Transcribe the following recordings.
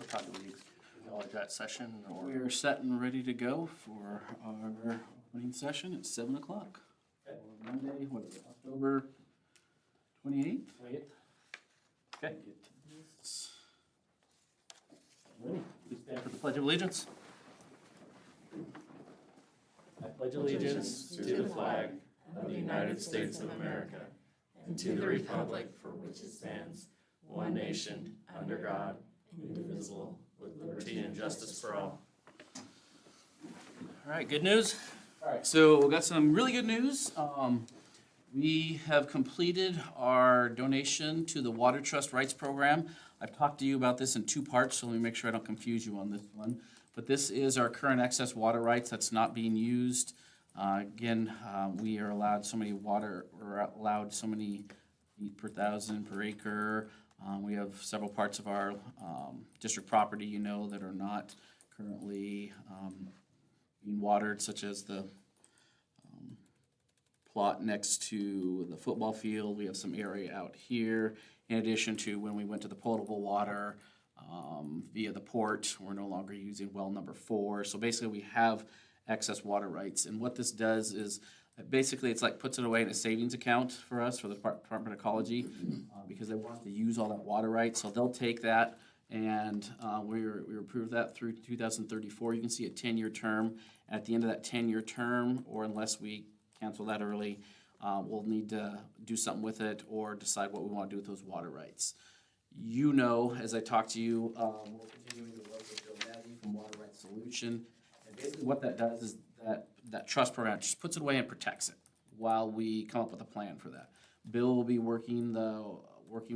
Todd, do we acknowledge that session or? We are set and ready to go for our opening session at 7 o'clock. Monday, what is it, October 28th? 28th? Okay. Ready? Please stand for the Pledge of Allegiance. I pledge allegiance to the flag of the United States of America and to the republic for which it stands, one nation, under God, indivisible, with liberty and justice for all. All right, good news? All right, so we got some really good news. We have completed our donation to the Water Trust Rights Program. I've talked to you about this in two parts, so let me make sure I don't confuse you on this one. But this is our current excess water rights that's not being used. We are allowed so many feet per thousand per acre. We have several parts of our district property, that are not currently being watered, such as the plot next to the football field. We have some area out here. In addition to when we went to the potable water via the port, we're no longer using well number 4. So basically we have excess water rights. And what this does is basically it's like puts it away in a savings account for us, for the Department of Ecology, because they want to use all that water rights. So they'll take that, and we approved that through 2034. You can see a 10-year term. At the end of that 10-year term, or unless we cancel that early, we'll need to do something with it or decide what we want to do with those water rights. As I talk to you, we're continuing to work with Bill Nagy from Water Rights Solution. And basically what that does is that trust program just puts it away and protects it while we come up with a plan for that. Bill will be working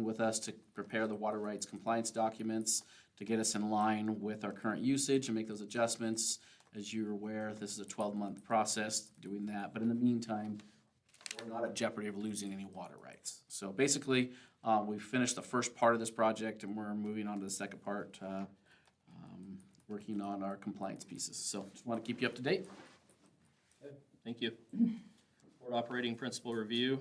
with us to prepare the water rights compliance documents to get us in line with our current usage and make those adjustments. As you're aware, this is a 12-month process doing that. But in the meantime, we're not at jeopardy of losing any water rights. So basically, we've finished the first part of this project, and we're moving on to the second part, working on our compliance pieces. So just want to keep you up to date. Okay, thank you. Board operating principle review.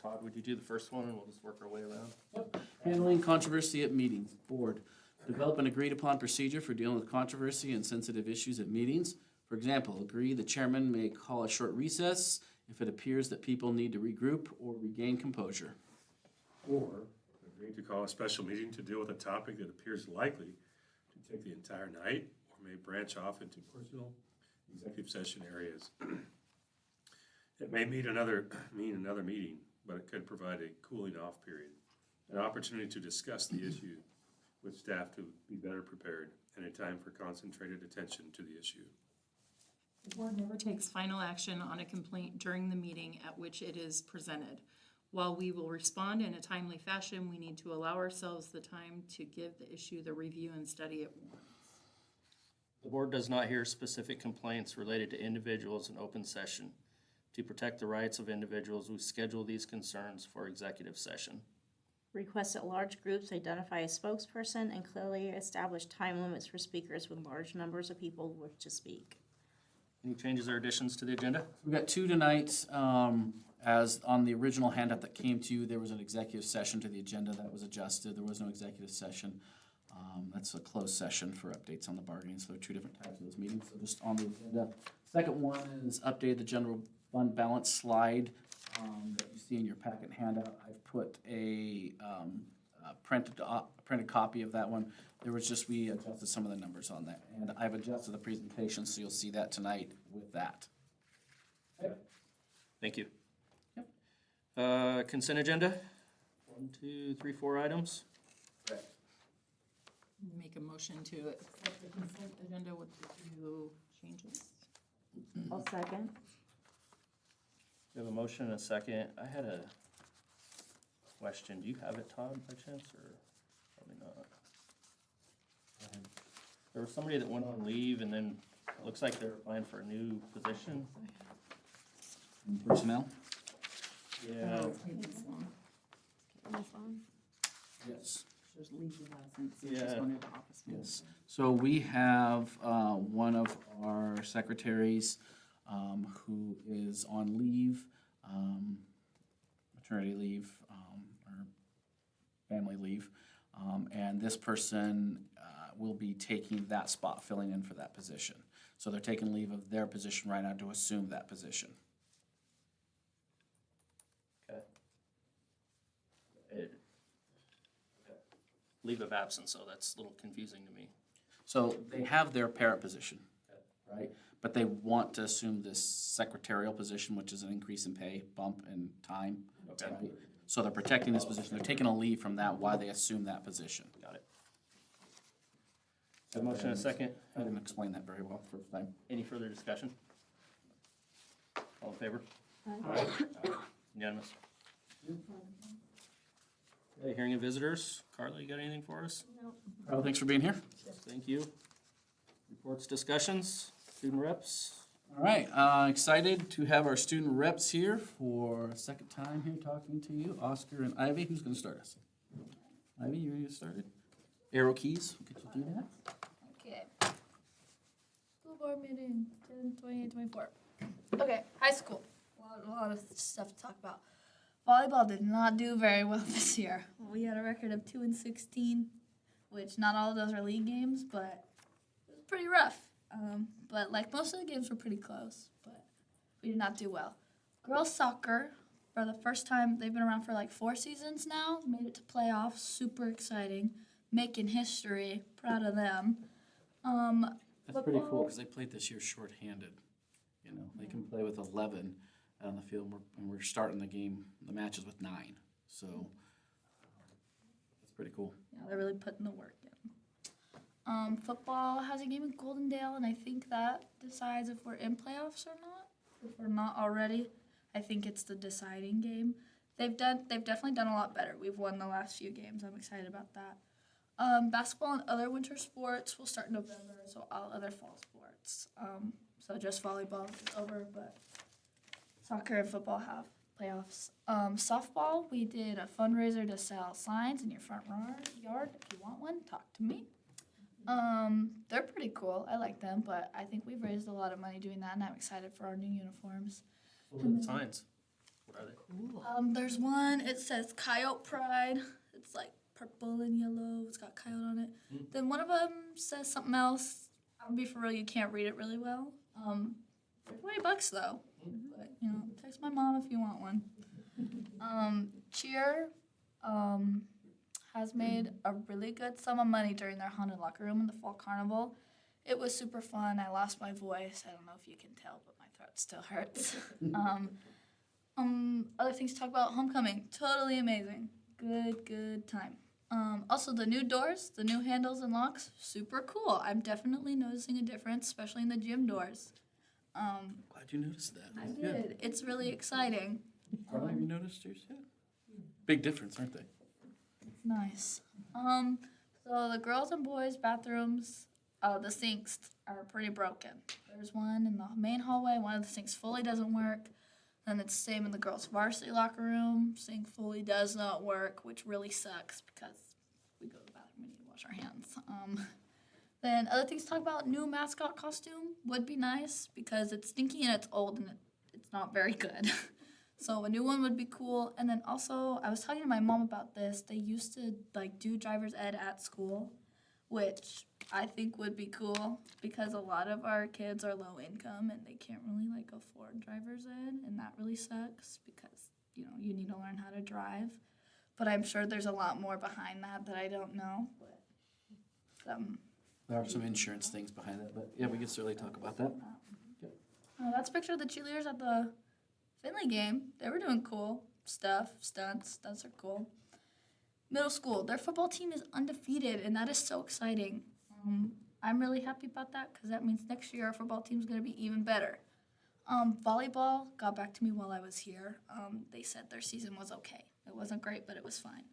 Todd, would you do the first one, and we'll just work our way around? Yep. Handling controversy at meetings. Board. Develop an agreed-upon procedure for dealing with controversy and sensitive issues at meetings. For example, agree the chairman may call a short recess if it appears that people need to regroup or regain composure. Or agree to call a special meeting to deal with a topic that appears likely to take the entire night or may branch off into personal executive session areas. It may mean another meeting, but it could provide a cooling off period, an opportunity to discuss the issue with staff to be better prepared, and a time for concentrated attention to the issue. The board never takes final action on a complaint during the meeting at which it is presented. While we will respond in a timely fashion, we need to allow ourselves the time to give the issue the review and study it warrants. The board does not hear specific complaints related to individuals in open session. To protect the rights of individuals, we schedule these concerns for executive session. Request that large groups identify a spokesperson and clearly establish time limits for speakers when large numbers of people wish to speak. Any changes or additions to the agenda? We've got 2 tonight. As on the original handout that came to you, there was an executive session to the agenda that was adjusted. There was no executive session. That's a closed session for updates on the bargaining, so there are 2 different types of those meetings. So just on the agenda. Second one is update the general fund balance slide that you see in your packet handout. I've put a printed copy of that one. We adjusted some of the numbers on that, and I've adjusted the presentation, so you'll see that tonight with that. Okay. Thank you. Yep. Consent agenda. 1, 2, 3, 4 items. Correct. Make a motion to accept the consent agenda with the 2 changes. I'll second. We have a motion and a second. I had a question. Do you have it, Todd, by chance, or probably not? There was somebody that went on leave, and then it looks like they're applying for a new position. Personnel? Yeah. Yes. There's leave of absence. Yeah. Just one of the office Yes. So we have one of our secretaries who is on leave, maternity leave, or family leave, and this person will be taking that spot, filling in for that position. So they're taking leave of their position right now to assume that position. Okay. Leave of absence, so that's a little confusing to me. So they have their parent position, right? But they want to assume this secretarial position, which is an increase in pay, bump in time. Okay. Right? So they're protecting this position. They're taking a leave from that while they assume that position. Got it. Have a motion and a second. I didn't explain that very well first time. Any further discussion? All in favor? Unanimous. Okay, hearing of visitors. Carla, you got anything for us? Carl, thanks for being here. Thank you. Reports, discussions, student reps. All right, excited to have our student reps here for a second time here talking to you. Oscar and Ivy, who's gonna start us? Ivy, you ready to get started? Arrow keys, we'll get you to do that. Okay. School board meeting, 10/28/24. Okay, high school. A lot of stuff to talk about. Volleyball did not do very well this year. We had a record of 2-16, which not all of those are league games, but it was pretty rough. But like most of the games were pretty close, but we did not do well. Girls soccer, for the first time, they've been around for like 4 seasons now, made it to playoffs, super exciting, making history, proud of them. That's pretty cool, Football. because they played this year shorthanded. You know, they can play with 11 out on the field, and we're starting the game, the matches with 9. So, that's pretty cool. Yeah, they're really putting the work in. Football has a game in Goldendale, and I think that decides if we're in playoffs or not. If we're not already, I think it's the deciding game. They've definitely done a lot better. We've won the last few games. I'm excited about that. Basketball and other winter sports will start in November, so all other fall sports. So just volleyball is over, but soccer and football have playoffs. Softball, we did a fundraiser to sell signs in your front yard. If you want one, talk to me. They're pretty cool. I like them, but I think we've raised a lot of money doing that, and I'm excited for our new uniforms. What are the signs? What are they? There's one, it says Coyote Pride. It's like purple and yellow. It's got coyote on it. Then one of them says something else. I'll be for real, you can't read it really well. They're $20 though. But, you know, text my mom if you want one. Cheer has made a really good sum of money during their haunted locker room in the fall carnival. It was super fun. I lost my voice. I don't know if you can tell, but my throat still hurts. Other things to talk about, homecoming, totally amazing. Good time. Also, the new doors, the new handles and locks, super cool. I'm definitely noticing a difference, especially in the gym doors. Glad you noticed that. I did. It's really exciting. Carla, have you noticed yours yet? Big difference, aren't they? It's nice. So the girls and boys bathrooms, the sinks are pretty broken. There's one in the main hallway. One of the sinks fully doesn't work. And it's the same in the girls' varsity locker room. Sink fully does not work, which really sucks because we go to the bathroom, we need to wash our hands. Then other things to talk about, new mascot costume would be nice because it's stinky and it's old and it's not very good. So a new one would be cool. And then also, I was talking to my mom about this. They used to like do driver's ed at school, which I think would be cool because a lot of our kids are low income and they can't really like afford driver's ed, and that really sucks because, you know, you need to learn how to drive. But I'm sure there's a lot more behind that I don't know. But There are some insurance things behind that, but yeah, we can certainly talk about that. that's a picture of the cheerleaders at the Finley game. They were doing cool stuff, stunts. Stunts are cool. Middle school, their football team is undefeated, and that is so exciting. I'm really happy about that because that means next year our football team is going to be even better. Volleyball got back to me while I was here. They said their season was okay. It wasn't great, but it was fine.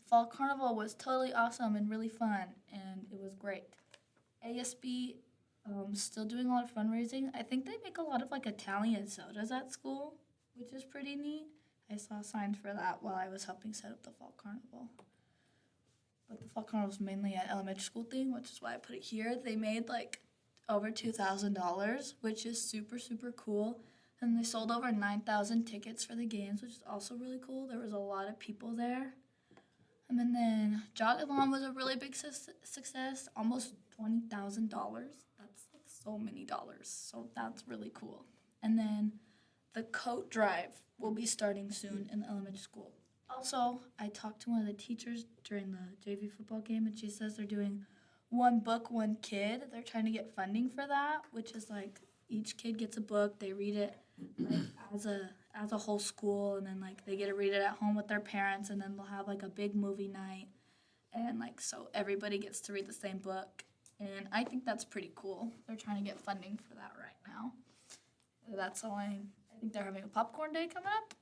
Fall Carnival was totally awesome and really fun, and it was great. ASB, still doing a lot of fundraising. I think they make a lot of like Italian sodas at school, which is pretty neat. I saw signs for that while I was helping set up the Fall Carnival. But the Fall Carnival is mainly an elementary school thing, which is why I put it here. They made like over $2,000, which is super, super cool. And they sold over 9,000 tickets for the games, which is also really cool. There was a lot of people there. And then Jogathon was a really big success, almost $20,000. That's like so many dollars. So that's really cool. And then the coat drive will be starting soon in the elementary school. Also, I talked to one of the teachers during the JV football game, and she says they're doing one book, one kid. They're trying to get funding for that, which is like each kid gets a book, they read it like, as a whole school, and then like they get to read it at home with their parents, and then they'll have like a big movie night, and like so everybody gets to read the same book, and I think that's pretty cool. They're trying to get funding for that right now. That's all I think they're having a popcorn day coming up.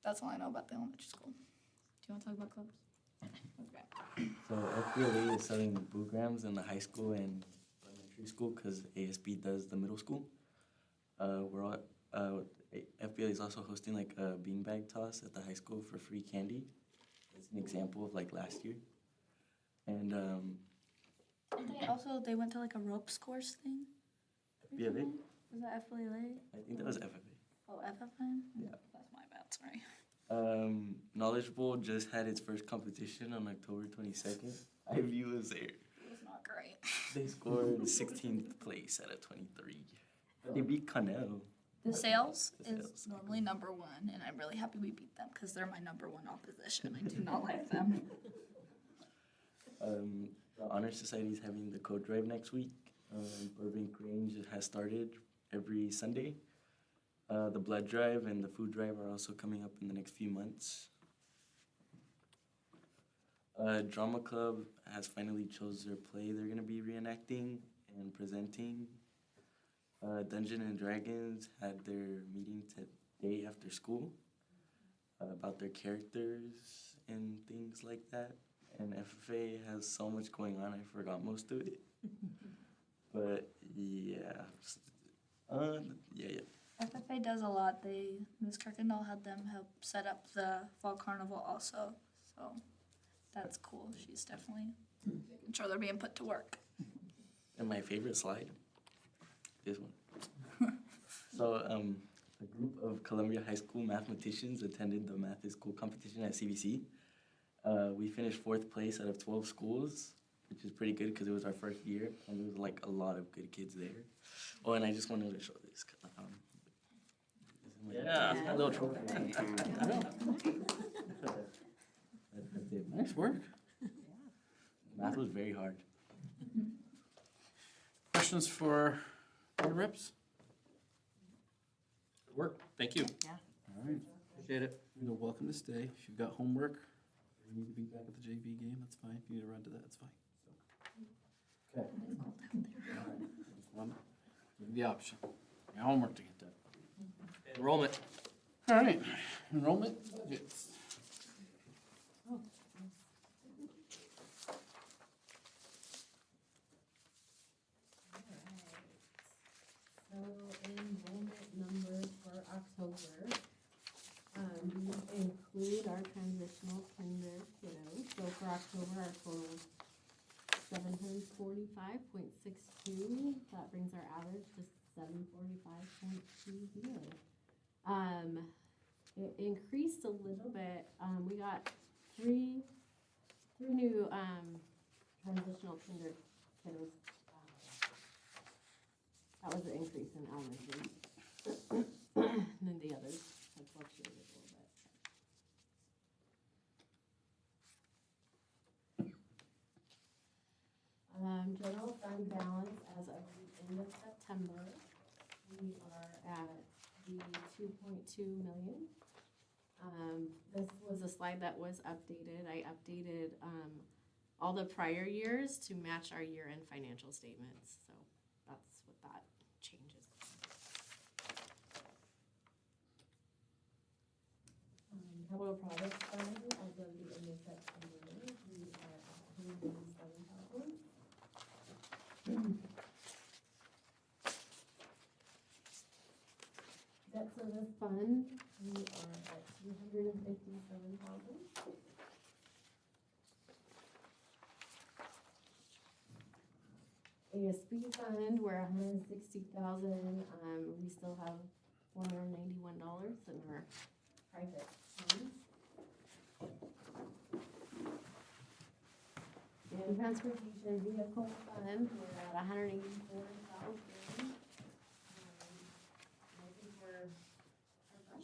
That's all I know about the elementary school. Do you want to talk about clubs? Okay. So FBLA is selling programs in the high school and elementary school because ASB does the middle school. FBLA is also hosting like a beanbag toss at the high school for free candy. It's an example of like last year. And They went to like a ropes course thing. FBLA? Was that FBLA? I think that was FFA. Oh, FFN? Yeah. That's my bad, sorry. Knowledge Bowl just had its first competition on October 22nd. IVU was there. It was not great. They scored 16th place out of 23. They beat Connell. The Sales The is Sales. normally number one, and I'm really happy we beat them because they're my number one opposition. I do not like them. The Honor Society is having the code drive next week. Burbank Range has started every Sunday. The blood drive and the food drive are also coming up in the next few months. Drama Club has finally chose their play they're going to be reenacting and presenting. Dungeon and Dragons had their meeting today after school about their characters and things like that. And FFA has so much going on, I forgot most of it. But yeah. Yeah. FFA does a lot. Ms. Kirkendall had them help set up the fall carnival also, so that's cool. She's definitely making sure they're being put to work. And my favorite slide, this one. So a group of Columbia High School mathematicians attended the Math is Cool competition at CBC. We finished 4th place out of 12 schools, which is pretty good because it was our first year, and there was like a lot of good kids there. Oh, and I just wanted to show this. Yeah, a little trophy. That's it. Nice work. Math was very hard. Questions for board reps? Good work. Thank you. All right, appreciate it. You're welcome to stay. If you've got homework, or you need to be back at the JV game, that's fine. If you need to run to that, that's fine. Okay. Just wanted to give you the option. Your homework to get done. Enrollment. All right, enrollment budgets. So enrollment numbers for October, these include our transitional kinder kiddos. So for October, our total is 745.62. That brings our average to 745.20. It increased a little bit. We got three new transitional kinder kiddos. That was the increase in elementary. And then the others have fluctuated a little bit. General fund balance as of the end of September, we are at the 2.2 million. This was a slide that was updated. I updated all the prior years to match our year-end financial statements. So that's what that changes. Capital projects fund as of the end of September, we are at 107,000. Debt service fund, we are at 257,000. ASB fund, we're at 160,000. We still have $491 in our private funds. And transportation vehicle fund, we're at 184,000. I think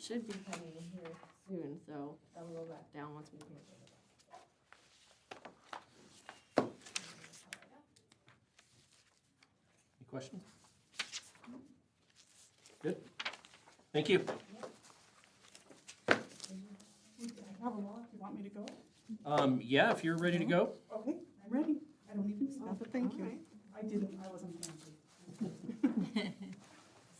should be coming in here soon, so that'll go back down once we pay for it. Any questions? Good. Thank you. I have a lot. You want me to go? Yeah, if you're ready to go. Okay, I'm ready. I don't even stop, but thank you. I wasn't planning.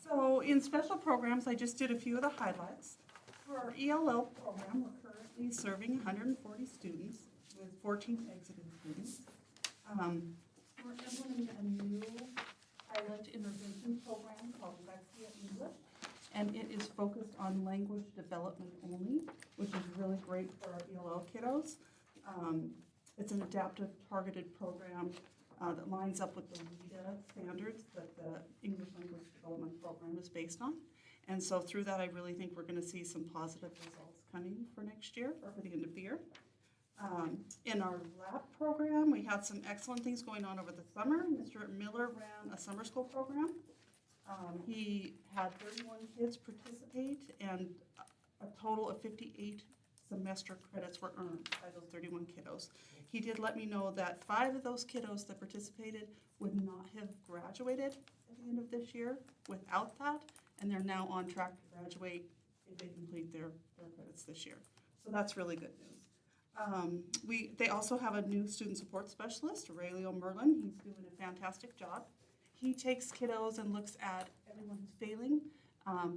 So in special programs, I just did a few of the highlights. For our ELL program, we're currently serving 140 students with 14 exiting students. We're implementing a new pilot intervention program called Lexia English, and it is focused on language development only, which is really great for our ELL kiddos. It's an adaptive targeted program that lines up with the WIDA standards that the English Language Development Program is based on. And so through that, I really think we're going to see some positive results coming for next year or for the end of the year. In our lab program, we had some excellent things going on over the summer. Mr. Miller ran a summer school program. He had 31 kids participate, and a total of 58 semester credits were earned by those 31 kiddos. He did let me know that 5 of those kiddos that participated would not have graduated at the end of this year without that, and they're now on track to graduate if they complete their credits this year. So that's really good news. They also have a new student support specialist, Aurelio Merlin. He's doing a fantastic job. He takes kiddos and looks at everyone who's failing,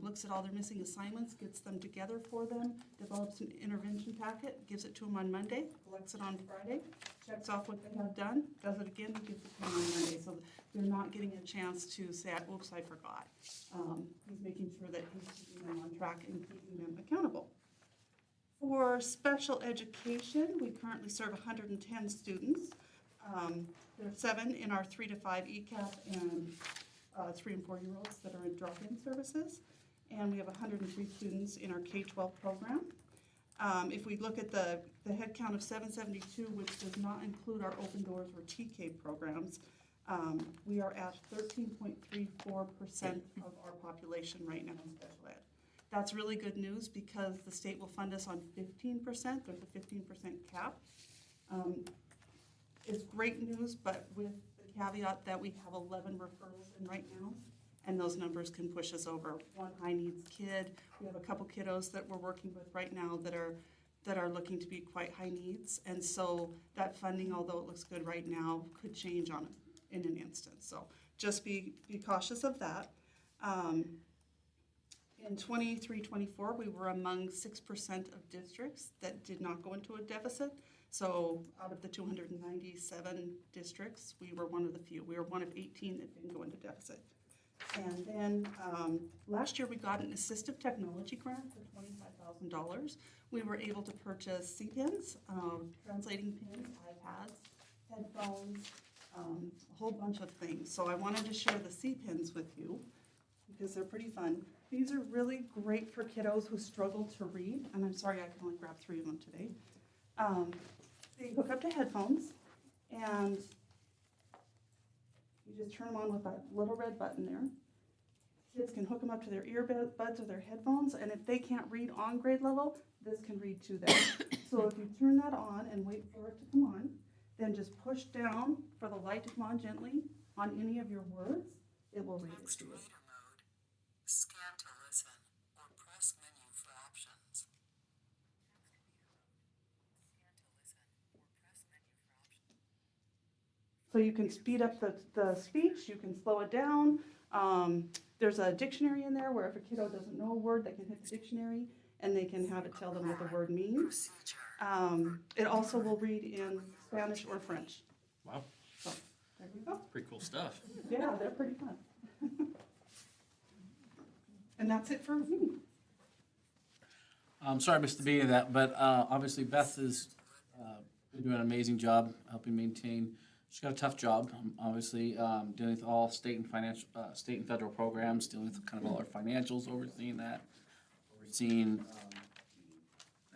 looks at all their missing assignments, gets them together for them, develops an intervention packet, gives it to them on Monday, collects it on Friday, checks off what they have done, does it again, and gives it to them on Monday. So they're not getting a chance to say, oops, I forgot. He's making sure that he's keeping them on track and keeping them accountable. For special education, we currently serve 110 students. There are 7 in our 3 to 5 ECAP and 3 and 4-year-olds that are in drop-in services. And we have 103 students in our K-12 program. If we look at the head count of 772, which does not include our Open Doors or TK programs, we are at 13.34% of our population right now in special ed. That's really good news because the state will fund us on 15%. There's a 15% cap. It's great news, but with the caveat that we have 11 referrals in right now, and those numbers can push us over. 1 high needs kid. We have a couple kiddos that we're working with right now that are looking to be quite high needs, and so that funding, although it looks good right now, could change in an instant. So just be cautious of that. In 23-24, we were among 6% of districts that did not go into a deficit. So out of the 297 districts, we were one of the few. We were one of 18 that didn't go into deficit. And then last year we got an assistive technology grant for $25,000. We were able to purchase C-pens, translating pens, iPads, headphones, a whole bunch of things. So I wanted to share the C-pens with you because they're pretty fun. These are really great for kiddos who struggle to read, and I'm sorry I can only grab 3 of them today. They hook up to headphones, and you just turn them on with that little red button there. Kids can hook them up to their earbuds or their headphones, and if they can't read on grade level, this can read to them. So if you turn that on and wait for it to come on, then just push down for the light to come on gently on any of your words, it will read it to you. Scan to listen, or press menu for options. So you can speed up the speech, you can slow it down. There's a dictionary in there where if a kiddo doesn't know a word, they can hit the dictionary and they can have it tell them what the word means. It also will read in Spanish or French. Wow, So there you go. pretty cool stuff. Yeah, they're pretty fun. And that's it for me. Sorry I missed the beginning of that, but obviously Beth has been doing an amazing job helping maintain. She's got a tough job, obviously, dealing with all state and federal programs, dealing with kind of all our financials, overseeing that, overseeing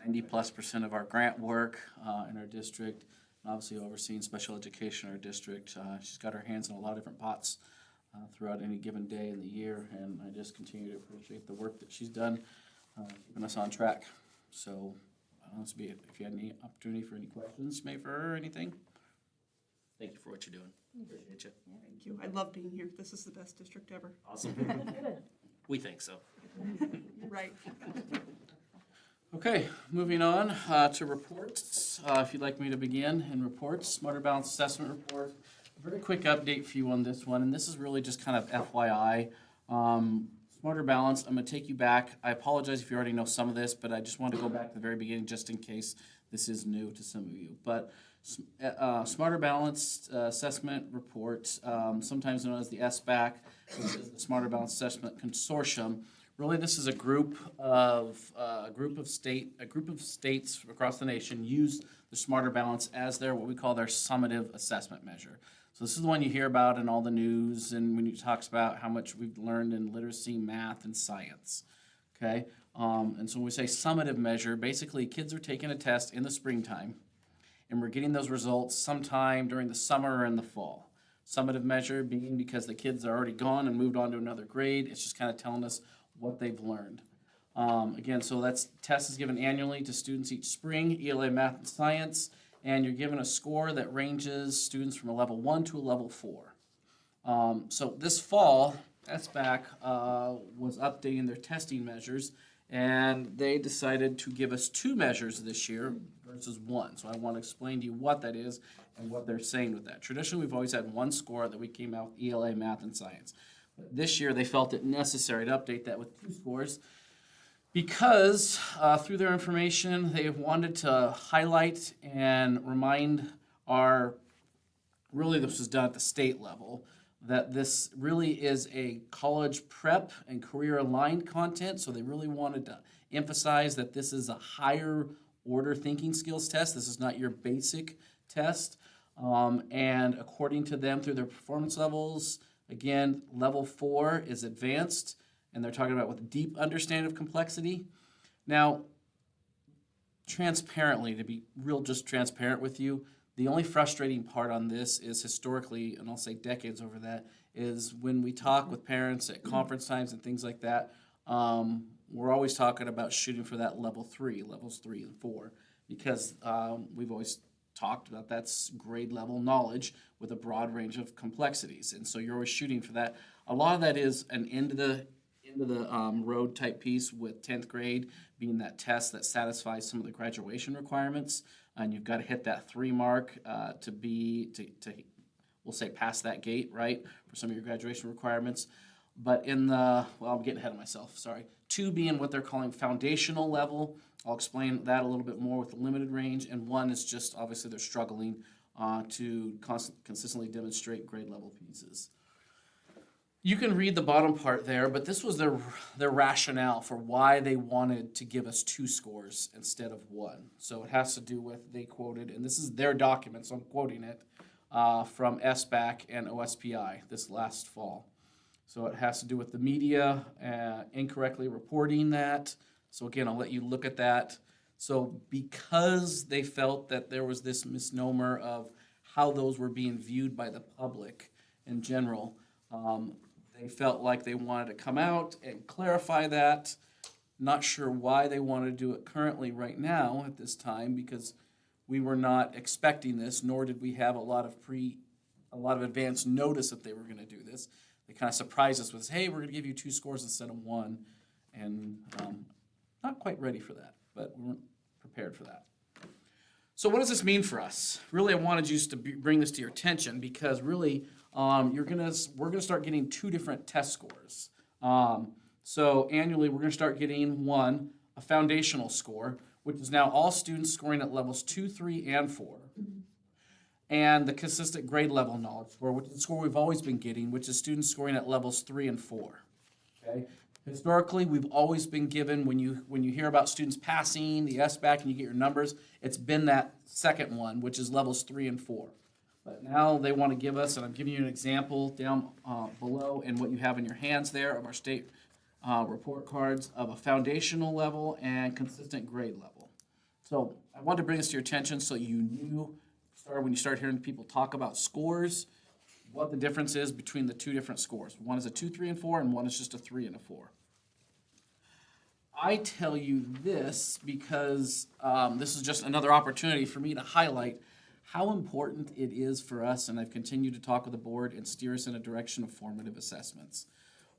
90+% of our grant work in our district, obviously overseeing special education in our district. She's got her hands in a lot of different pots throughout any given day in the year, and I just continue to appreciate the work that she's done, keeping us on track. So, if you had any opportunity for any questions, maybe for her or anything, thank you for what you're doing. Appreciate you. Thank you. I love being here. This is the best district ever. Awesome. We think so. Right. Okay, moving on to reports. If you'd like me to begin in reports, Smarter Balance Assessment Report. A very quick update for you on this one, and this is really just kind of FYI. Smarter Balance, I'm going to take you back. I apologize if you already know some of this, but I just want to go back to the very beginning just in case this is new to some of you. But Smarter Balance Assessment Report, sometimes known as the SBAC, which is the Smarter Balance Assessment Consortium. Really, this is a group of states across the nation use the Smarter Balance as their what we call their summative assessment measure. So this is the one you hear about in all the news and when you talks about how much we've learned in literacy, math, and science. Okay, and so when we say summative measure, basically kids are taking a test in the springtime, and we're getting those results sometime during the summer or in the fall. Summative measure being because the kids are already gone and moved on to another grade. It's just kind of telling us what they've learned. Again, so that's test is given annually to students each spring, ELA, math, and science, and you're given a score that ranges students from a level 1 to a level 4. So this fall, SBAC was updating their testing measures, and they decided to give us 2 measures this year versus 1. So I want to explain to you what that is and what they're saying with that. Traditionally, we've always had 1 score that we came out with ELA, math, and science. But this year, they felt it necessary to update that with 2 scores because through their information, they wanted to highlight and remind really this was done at the state level, that this really is a college prep and career aligned content. So they really wanted to emphasize that this is a higher order thinking skills test. This is not your basic test. And according to them, through their performance levels, again, level 4 is advanced, and they're talking about with deep understanding of complexity. Now, transparently, to be real just transparent with you, the only frustrating part on this is historically, and I'll say decades over that, is when we talk with parents at conference times and things like that, we're always talking about shooting for that levels 3 and 4, because we've always talked about that's grade level knowledge with a broad range of complexities, and so you're always shooting for that. A lot of that is an end of the road type piece, with 10th grade being that test that satisfies some of the graduation requirements, and you've got to hit that 3 mark to we'll say pass that gate, right, for some of your graduation requirements. But I'm getting ahead of myself, sorry. 2 being what they're calling foundational level. I'll explain that a little bit more with the limited range. And 1 is just, obviously, they're struggling to consistently demonstrate grade level pieces. You can read the bottom part there, but this was their rationale for why they wanted to give us 2 scores instead of 1. So it has to do with, they quoted, and this is their document, so I'm quoting it, from SBAC and OSPI this last fall. So it has to do with the media incorrectly reporting that. So again, I'll let you look at that. So because they felt that there was this misnomer of how those were being viewed by the public in general, they felt like they wanted to come out and clarify that. Not sure why they want to do it currently right now at this time, because we were not expecting this, nor did we have a lot of advance notice that they were going to do this. They kind of surprised us with, hey, we're going to give you 2 scores instead of 1, and not quite ready for that, but we weren't prepared for that. So what does this mean for us? Really, I wanted you to bring this to your attention, because really, we're gonna start getting 2 different test scores. So annually, we're gonna start getting 1, a foundational score, which is now all students scoring at levels 2, 3, and 4. And the consistent grade level knowledge score, which is the score we've always been getting, which is students scoring at levels 3 and 4. Okay? Historically, we've always been given, when you hear about students passing the SBAC and you get your numbers, it's been that second one, which is levels 3 and 4. But now they want to give us, and I'm giving you an example down below in what you have in your hands there of our state report cards of a foundational level and consistent grade level. So I wanted to bring this to your attention so you knew when you start hearing people talk about scores, what the difference is between the two different scores. One is a 2, 3, and 4, and one is just a 3 and a 4. I tell you this because this is just another opportunity for me to highlight how important it is for us, and I've continued to talk with the board and steer us in a direction of formative assessments.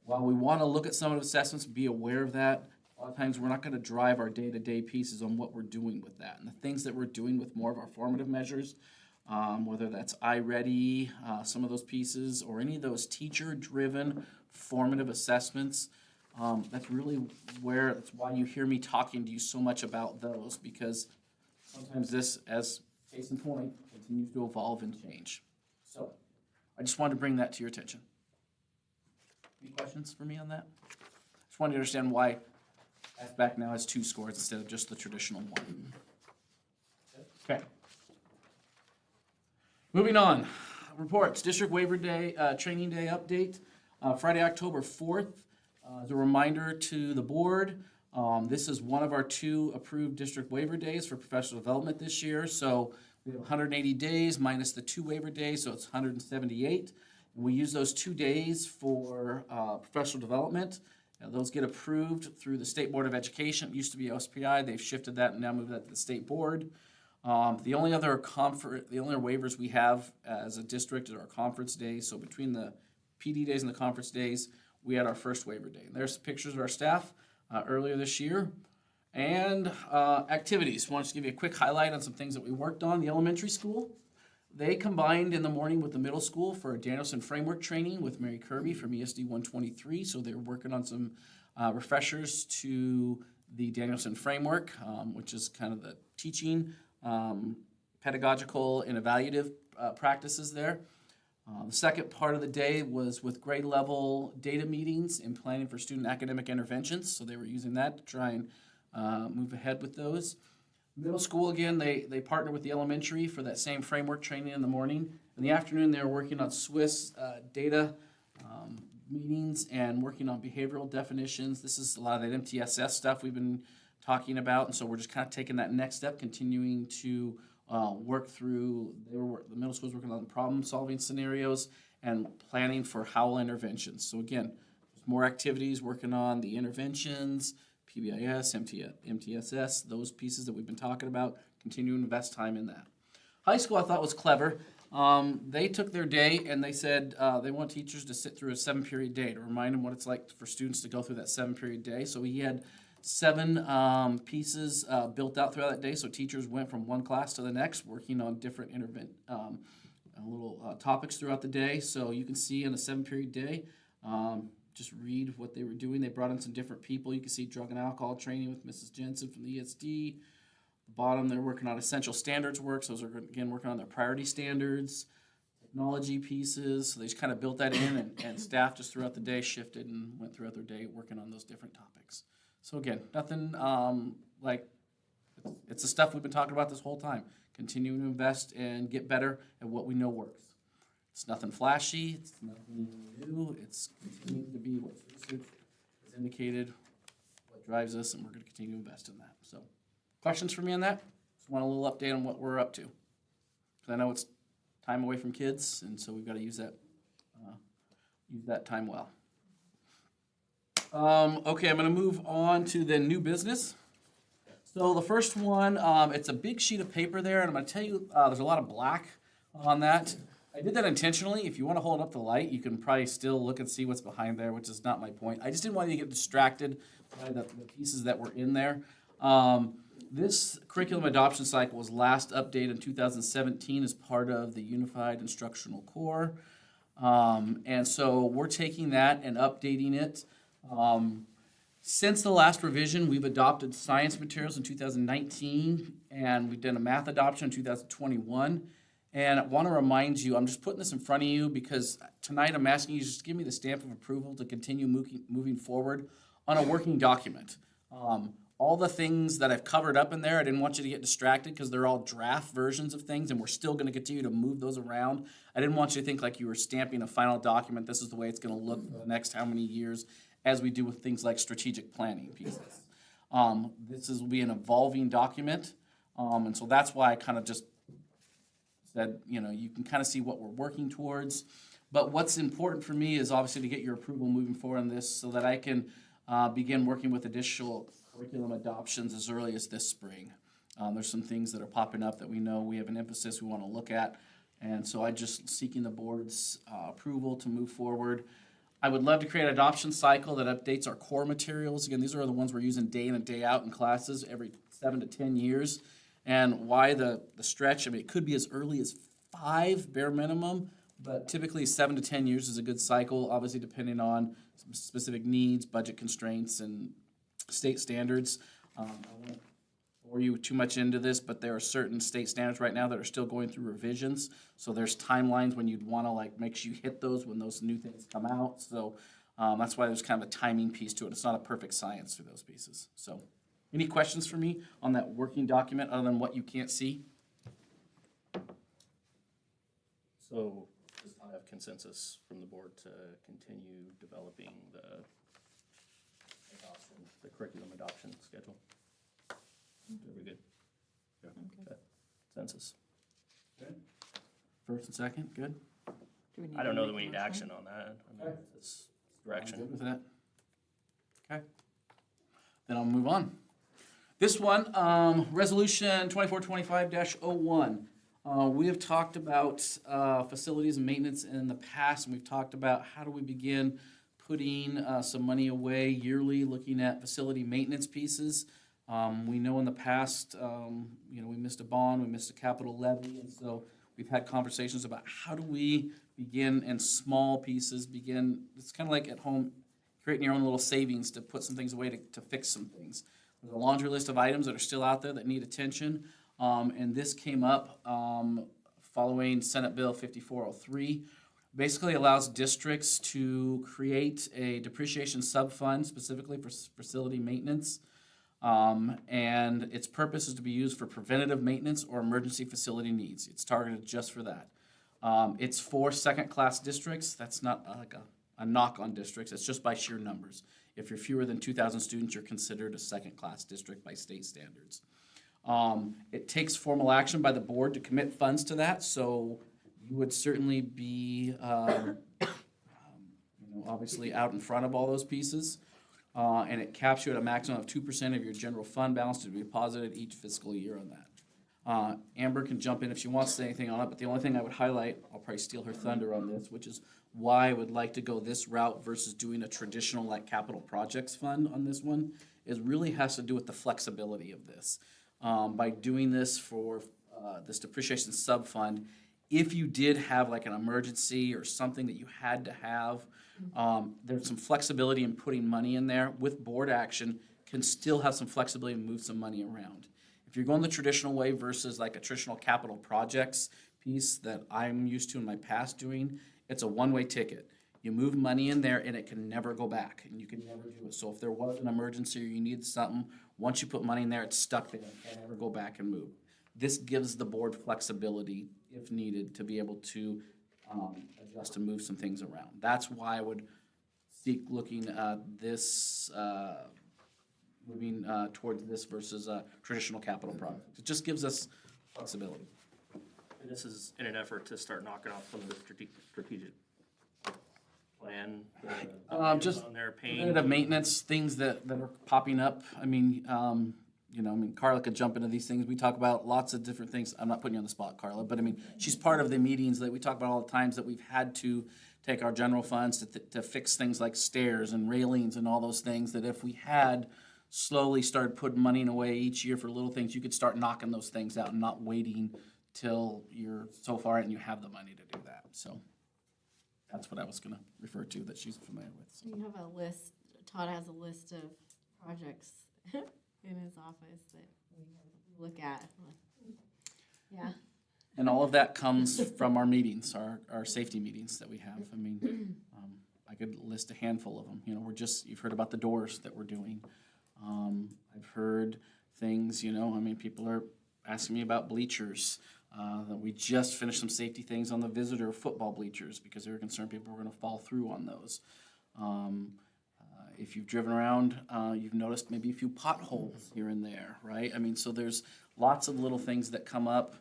While we want to look at summative assessments, be aware of that, a lot of times we're not going to drive our day-to-day pieces on what we're doing with that. And the things that we're doing with more of our formative measures, whether that's iReady, some of those pieces, or any of those teacher-driven formative assessments, that's really that's why you hear me talking to you so much about those, because sometimes this, as case in point, continues to evolve and change. So I just wanted to bring that to your attention. Any questions for me on that? Just wanted to understand why SBAC now has 2 scores instead of just the traditional 1. Okay. Moving on. Reports. District Waiver Day, Training Day update. Friday, October 4th. As a reminder to the board, this is one of our 2 approved district waiver days for professional development this year. So we have 180 days minus the 2 waiver days, so it's 178. And we use those 2 days for professional development. Those get approved through the State Board of Education. It used to be OSPI. They've shifted that and now moved that to the State Board. The only other waivers we have as a district are our conference days. So between the PD days and the conference days, we had our first waiver day. And there's pictures of our staff earlier this year. And activities. I want to give you a quick highlight on some things that we worked on. The elementary school, they combined in the morning with the middle school for a Danielson framework training with Mary Kirby from ESD 123. So they're working on some refreshers to the Danielson framework, which is kind of the teaching, pedagogical, and evaluative practices there. The second part of the day was with grade level data meetings and planning for student academic interventions. So they were using that to try and move ahead with those. Middle school, again, they partner with the elementary for that same framework training in the morning. In the afternoon, they were working on Swiss data meetings and working on behavioral definitions. This is a lot of that MTSS stuff we've been talking about, and so we're just kind of taking that next step, continuing to work through. The middle school's working on problem-solving scenarios and planning for HOWL interventions. So again, more activities, working on the interventions, PBIS, MTSS, those pieces that we've been talking about, continue to invest time in that. High school I thought was clever. They took their day and they said they want teachers to sit through a 7-period day to remind them what it's like for students to go through that 7-period day. So we had 7 pieces built out throughout that day. So teachers went from one class to the next, working on different little topics throughout the day. So you can see in a 7-period day, just read what they were doing. They brought in some different people. You can see drug and alcohol training with Mrs. Jensen from the ESD. The bottom, they're working on essential standards work. So those are, again, working on their priority standards, technology pieces. So they just kind of built that in, and staff just throughout the day shifted and went throughout their day working on those different topics. So again, nothing it's the stuff we've been talking about this whole time. Continuing to invest and get better at what we know works. It's nothing flashy, it's nothing new, it's continuing to be what research has indicated, what drives us, and we're going to continue to invest in that. So, questions for me on that? Just want a little update on what we're up to. Because I know it's time away from kids, and so we've got to use that time well. Okay, I'm going to move on to the new business. So the first one, it's a big sheet of paper there, and I'm going to tell you there's a lot of black on that. I did that intentionally. If you want to hold up the light, you can probably still look and see what's behind there, which is not my point. I just didn't want you to get distracted by the pieces that were in there. This curriculum adoption cycle was last updated in 2017 as part of the Unified Instructional Core. And so we're taking that and updating it. Since the last revision, we've adopted science materials in 2019, and we've done a math adoption in 2021. And I want to remind you, I'm just putting this in front of you because tonight I'm asking you just to give me the stamp of approval to continue moving forward on a working document. All the things that I've covered up in there, I didn't want you to get distracted because they're all draft versions of things, and we're still going to continue to move those around. I didn't want you to think like you were stamping a final document. This is the way it's going to look for the next how many years, as we do with things like strategic planning pieces. Will be an evolving document, and so that's why I kind of just said, you know, you can kind of see what we're working towards. But what's important for me is obviously to get your approval moving forward on this so that I can begin working with additional curriculum adoptions as early as this spring. There's some things that are popping up that we know we have an emphasis we want to look at. And so I'm just seeking the board's approval to move forward. I would love to create an adoption cycle that updates our core materials. Again, these are the ones we're using day in and day out in classes every 7 to 10 years. And why the stretch? I mean, it could be as early as 5 bare minimum, but typically 7 to 10 years is a good cycle, obviously depending on some specific needs, budget constraints, and state standards. I won't bore you too much into this, but there are certain state standards right now that are still going through revisions. So there's timelines when you'd want to like make sure you hit those when those new things come out. So that's why there's kind of a timing piece to it. It's not a perfect science for those pieces. So any questions for me on that working document other than what you can't see? So does not have consensus from the board to continue developing the curriculum adoption schedule? Very good. Yeah. Okay. Consensus. First and second, good? I don't know that we need action on that. I mean, it's direction. Good with that? Okay. Then I'll move on. This one, Resolution 2425-01. We have talked about facilities and maintenance in the past, and we've talked about how do we begin putting some money away yearly, looking at facility maintenance pieces. We know in the past, you know, we missed a bond, we missed a capital levy, and so we've had conversations about how do we begin in small pieces, it's kind of like at home, creating your own little savings to put some things away to fix some things. There's a laundry list of items that are still out there that need attention, and this came up following Senate Bill 5403. Basically allows districts to create a depreciation sub-fund specifically for facility maintenance. And its purpose is to be used for preventative maintenance or emergency facility needs. It's targeted just for that. It's for second-class districts. That's not like a knock on districts. It's just by sheer numbers. If you're fewer than 2,000 students, you're considered a second-class district by state standards. It takes formal action by the board to commit funds to that, so you would certainly be, obviously out in front of all those pieces. And it caps you at a maximum of 2% of your general fund balance to be deposited each fiscal year on that. Amber can jump in if she wants to say anything on it, but the only thing I would highlight, I'll probably steal her thunder on this, which is why I would like to go this route versus doing a traditional like capital projects fund on this one, is really has to do with the flexibility of this. By doing this for this depreciation sub-fund, if you did have like an emergency or something that you had to have, there's some flexibility in putting money in there with board action, can still have some flexibility to move some money around. If you're going the traditional way versus like a traditional capital projects piece that I'm used to in my past doing, it's a one-way ticket. You move money in there and it can never go back, and you can never do it. So if there was an emergency or you need something, once you put money in there, it's stuck there. It can never go back and move. This gives the board flexibility, if needed, to be able to adjust and move some things around. That's why I would seek looking at this, moving towards this versus a traditional capital project. It just gives us flexibility. And this is in an effort to start knocking off some of the strategic plan. Just on their pain. preventative maintenance, things that are popping up. I mean, Carla could jump into these things. We talk about lots of different things. I'm not putting you on the spot, Carla, but I mean, she's part of the meetings that we talk about all the times that we've had to take our general funds to fix things like stairs and railings and all those things that if we had slowly started putting money away each year for little things, you could start knocking those things out and not waiting till you're so far and you have the money to do that. So that's what I was gonna refer to that she's familiar with. So. You have a list, Todd has a list of projects in his office that we look at. Yeah. And all of that comes from our meetings, our safety meetings that we have. I mean, I could list a handful of them. You've heard about the doors that we're doing. I've heard things, people are asking me about bleachers. That we just finished some safety things on the visitor football bleachers because they were concerned people were going to fall through on those. If you've driven around, you've noticed maybe a few potholes here and there, right? I mean, so there's lots of little things that come up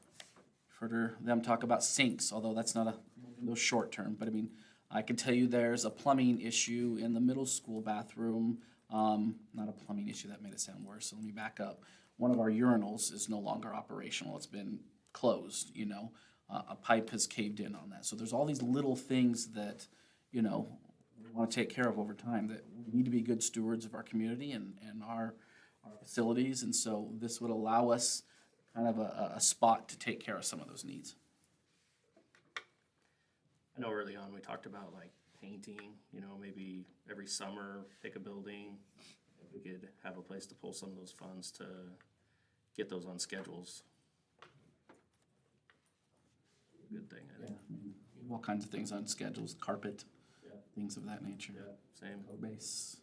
heard them talk about sinks, although that's not those short term, but I mean, I can tell you there's a plumbing issue in the middle school bathroom. Not a plumbing issue, that made it sound worse, so let me back up. One of our urinals is no longer operational, it's been closed, you know. A pipe has caved in on that. So there's all these little things that, you know, we want to take care of over time, that we need to be good stewards of our community and our facilities. And so this would allow us kind of a spot to take care of some of those needs. I know early on we talked about like painting, you know, maybe every summer, pick a building. If we could have a place to pull some of those funds to get those on good thing, I think. All kinds of things on schedules, carpet, Yeah. things of that nature. Yeah, same. Code base.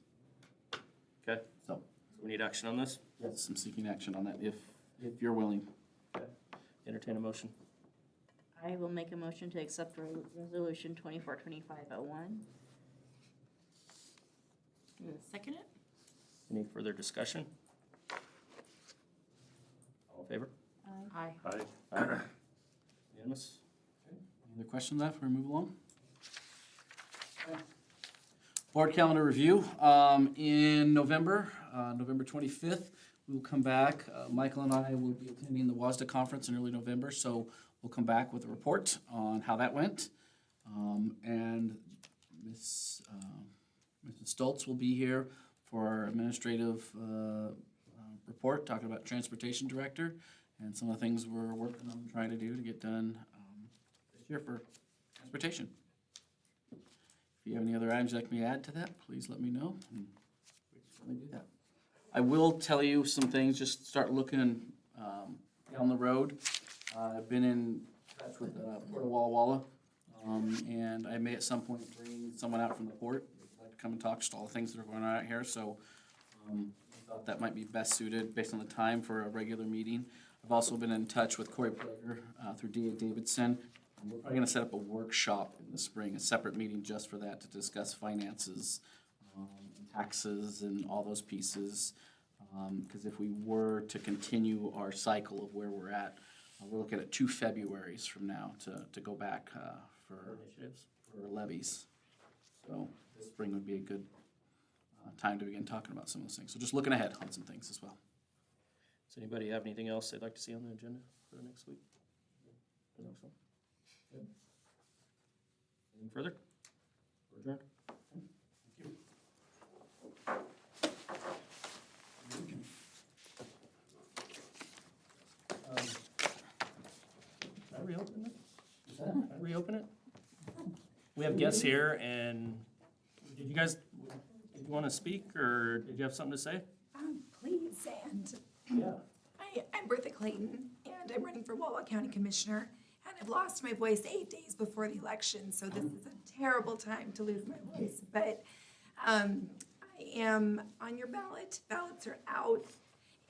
Okay, So, we need action on this? yes, I'm seeking action on that if you're willing. Entertain a motion. I will make a motion to accept resolution 242501. Second it? Any further discussion? All in favor? Aye. Aye. Unanimous? Any other questions on that before we move along? Board calendar review. In November, November 25th, we will come back. Michael and I will be attending the WASDA conference in early November, so we'll come back with a report on how that went. And Mrs. Stoltz will be here for our administrative report, talking about transportation director and some of the things we're working on trying to do to get done this year for transportation. If you have any other items you'd like me to add to that, please let me know, and let me do that. I will tell you some things, just start looking down the road. I've been in touch with Port of Walla Walla, and I may at some point bring someone out from the port. They'd like to come and talk just all the things that are going on out here, so I thought that might be best suited based on the time for a regular meeting. I've also been in touch with Corey Plager through D.A. Davidson. We're probably gonna set up a workshop in the spring, a separate meeting just for that, to discuss finances, taxes and all those pieces. Because if we were to continue our cycle of where we're at, we're looking at 2 Februaries from now to go back for Initiatives? for levies. So this spring would be a good time to begin talking about some of those things. So just looking ahead on some things as well. Does anybody have anything else they'd like to see on the agenda for the next week? For the next one? Good. Anything further? We're adjourned. Can I reopen it? Can I reopen it? We have guests here, and did you want to speak, or did you have something to say? Please, and Yeah. I'm Bertha Clayton, and I'm running for Wawa County Commissioner, and I've lost my voice 8 days before the election, so this is a terrible time to lose my voice, but I am on your ballot. Ballots are out,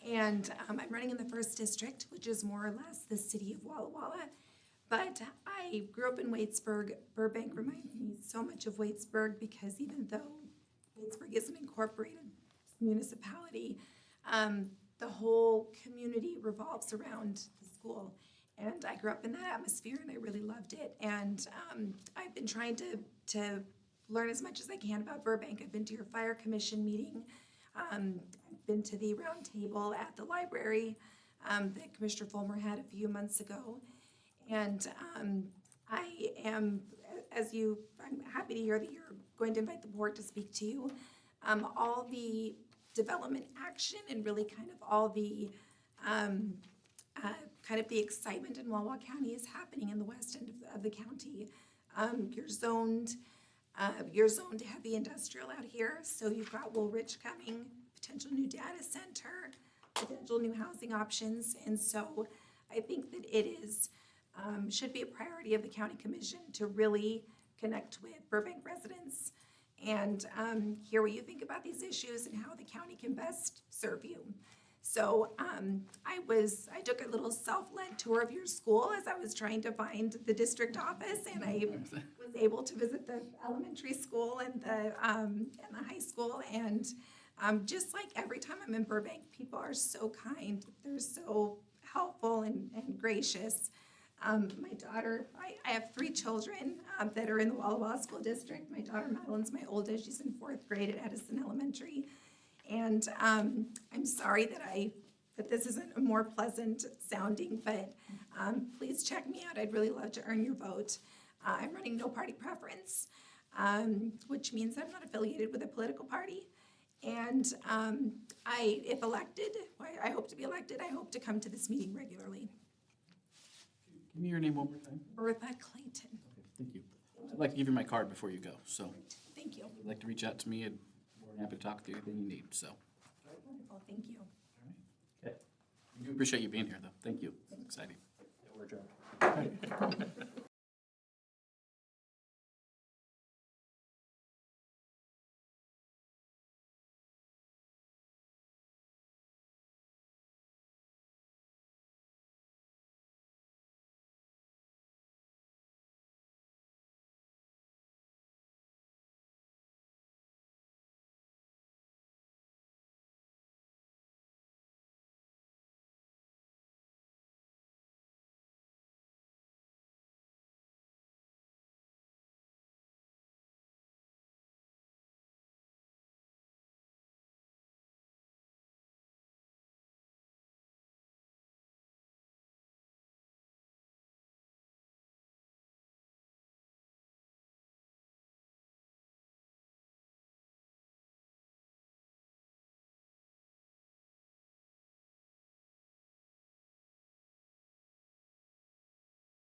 and I'm running in the 1st District, which is more or less the city of Walla Walla, but I grew up in Waitsburg. Burbank reminds me so much of Waitsburg because even though Waitsburg is an incorporated municipality, the whole community revolves around the school. And I grew up in that atmosphere and I really loved it. And I've been trying to learn as much as I can about Burbank. I've been to your fire commission meeting. I've been to the round table at the library that Commissioner Fulmer had a few months ago. And I am, I'm happy to hear that you're going to invite the board to speak to you. All the development action and really kind of all the kind of the excitement in Wawa County is happening in the west end of the county. You're zoned heavy industrial out here, so you've got Woolrich coming, potential new data center, potential new housing options, and so I think that it is should be a priority of the county commission to really connect with Burbank residents and hear what you think about these issues and how the county can best serve you. So I took a little self-led tour of your school as I was trying to find the district office, and I was able to visit the elementary school and the high school. And just like every time I'm in Burbank, people are so kind. They're so helpful and gracious. My daughter, I have 3 children that are in the Walla Walla School District. My daughter Madeline's my oldest, she's in 4th grade at Edison Elementary. And I'm sorry that this isn't a more pleasant sounding, but please check me out. I'd really love to earn your vote. I'm running no party preference, which means I'm not affiliated with a political party. And if elected, I hope to be elected, I hope to come to this meeting regularly. Give me your name one more time. Bertha Clayton. Thank you. I'd like to give you my card before you go, so Thank you. if you'd like to reach out to me, I'd be more than happy to talk to you anything you need, so. Wonderful, thank you. I do appreciate you being here, though. Thank you. It's exciting. We're adjourned.